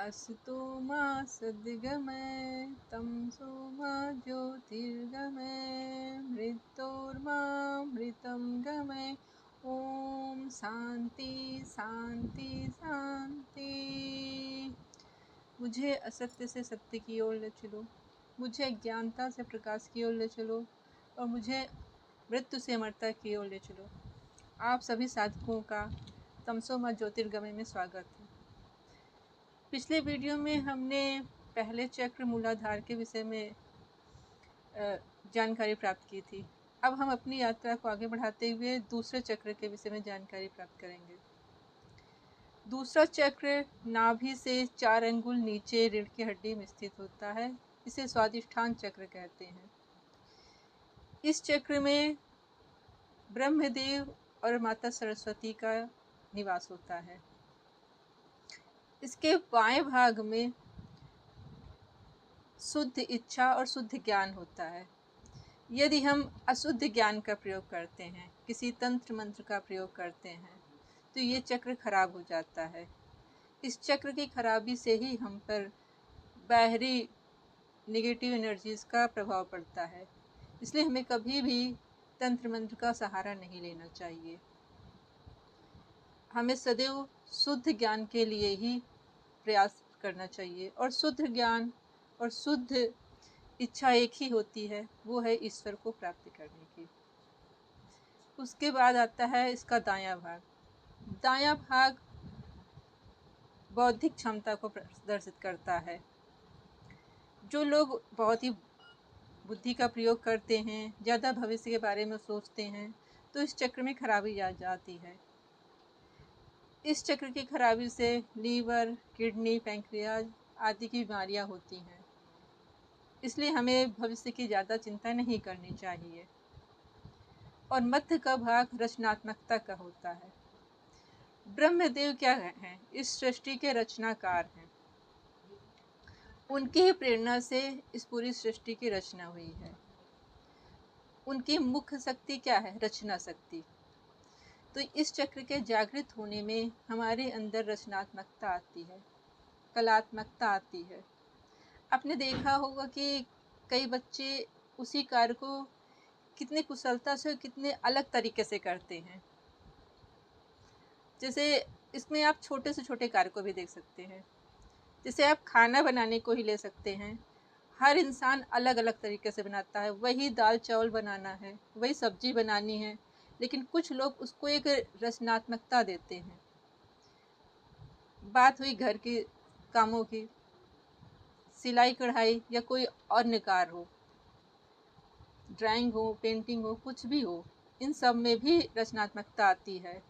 अस्तु मा सद्गमय तमसो मा ज्योतिर्गमय मृत्योर्मामृतं गमय। ओम शांति शांति शांति। मुझे असत्य से सत्य की ओर ले चलो, मुझे अज्ञानता से प्रकाश की ओर ले चलो और मुझे मृत्यु से अमरता की ओर ले चलो। आप सभी साधकों का तमसोमा ज्योतिर्गमय में स्वागत है। पिछले वीडियो में हमने पहले चक्र मूलाधार के विषय में जानकारी प्राप्त की थी। अब हम अपनी यात्रा को आगे बढ़ाते हुए दूसरे चक्र के विषय में जानकारी प्राप्त करेंगे। दूसरा चक्र नाभि से 4 अंगुल नीचे रीढ़ की हड्डी में स्थित होता है। इसे स्वादिष्ठान चक्र कहते हैं। इस चक्र में ब्रह्मदेव और माता सरस्वती का निवास होता है। इसके बाएं भाग में शुद्ध इच्छा और शुद्ध ज्ञान होता है। यदि हम अशुद्ध ज्ञान का प्रयोग करते हैं, किसी तंत्र मंत्र का प्रयोग करते हैं, तो ये चक्र खराब हो जाता है। इस चक्र की खराबी से ही हम पर बाहरी नेगेटिव एनर्जीज का प्रभाव पड़ता है। इसलिए हमें कभी भी तंत्र मंत्र का सहारा नहीं लेना चाहिए। हमें सदैव शुद्ध ज्ञान के लिए ही प्रयास करना चाहिए और शुद्ध ज्ञान और शुद्ध इच्छा एक ही होती है, वो है ईश्वर को प्राप्त करने की। उसके बाद आता है इसका दायां भाग। दायां भाग बौद्धिक क्षमता को प्रदर्शित करता है। जो लोग बहुत ही बुद्धि का प्रयोग करते हैं, ज़्यादा भविष्य के बारे में सोचते हैं, तो इस चक्र में खराबी आ जाती है। इस चक्र की खराबी से लीवर, किडनी, पैंक्रियाज आदि की बीमारियां होती हैं। इसलिए हमें भविष्य की ज़्यादा चिंता नहीं करनी चाहिए। और मध्य का भाग रचनात्मकता का होता है। ब्रह्मदेव क्या हैं? इस सृष्टि के रचनाकार हैं। उनकी प्रेरणा से इस पूरी सृष्टि की रचना हुई है। उनकी मुख्य शक्ति क्या है? रचना शक्ति। तो इस चक्र के जागृत होने में हमारे अंदर रचनात्मकता आती है, कलात्मकता आती है। आपने देखा होगा कि कई बच्चे उसी कार्य को कितने कुशलता से, कितने अलग तरीके से करते हैं। जैसे इसमें आप छोटे से छोटे कार्य को भी देख सकते हैं। जैसे आप खाना बनाने को ही ले सकते हैं। हर इंसान अलग अलग तरीके से बनाता है। वही दाल चावल बनाना है, वही सब्जी बनानी है, लेकिन कुछ लोग उसको एक रचनात्मकता देते हैं। बात हुई घर के कामों की, सिलाई कढ़ाई या कोई अन्य कार्य हो, ड्राइंग हो, पेंटिंग हो, कुछ भी हो, इन सब में भी रचनात्मकता आती है।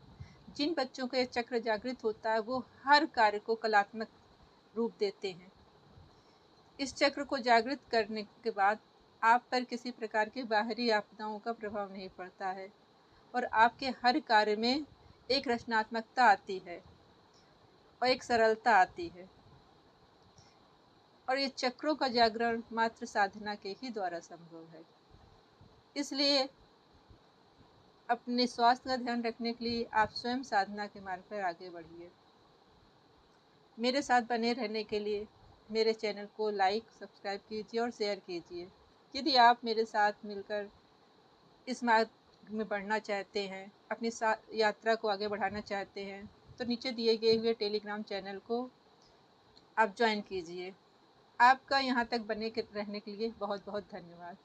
जिन बच्चों का ये चक्र जागृत होता है वो हर कार्य को कलात्मक रूप देते हैं। इस चक्र को जागृत करने के बाद आप पर किसी प्रकार की बाहरी आपदाओं का प्रभाव नहीं पड़ता है और आपके हर कार्य में एक रचनात्मकता आती है और एक सरलता आती है। और ये चक्रों का जागरण मात्र साधना के ही द्वारा संभव है। इसलिए अपने स्वास्थ्य का ध्यान रखने के लिए आप स्वयं साधना के मार्ग पर आगे बढ़िए। मेरे साथ बने रहने के लिए मेरे चैनल को लाइक, सब्सक्राइब कीजिए और शेयर कीजिए। यदि आप मेरे साथ मिलकर इस मार्ग में बढ़ना चाहते हैं, अपनी यात्रा को आगे बढ़ाना चाहते हैं, तो नीचे दिए गए हुए टेलीग्राम चैनल को आप ज्वाइन कीजिए। आपका यहाँ तक बने रहने के लिए बहुत बहुत धन्यवाद।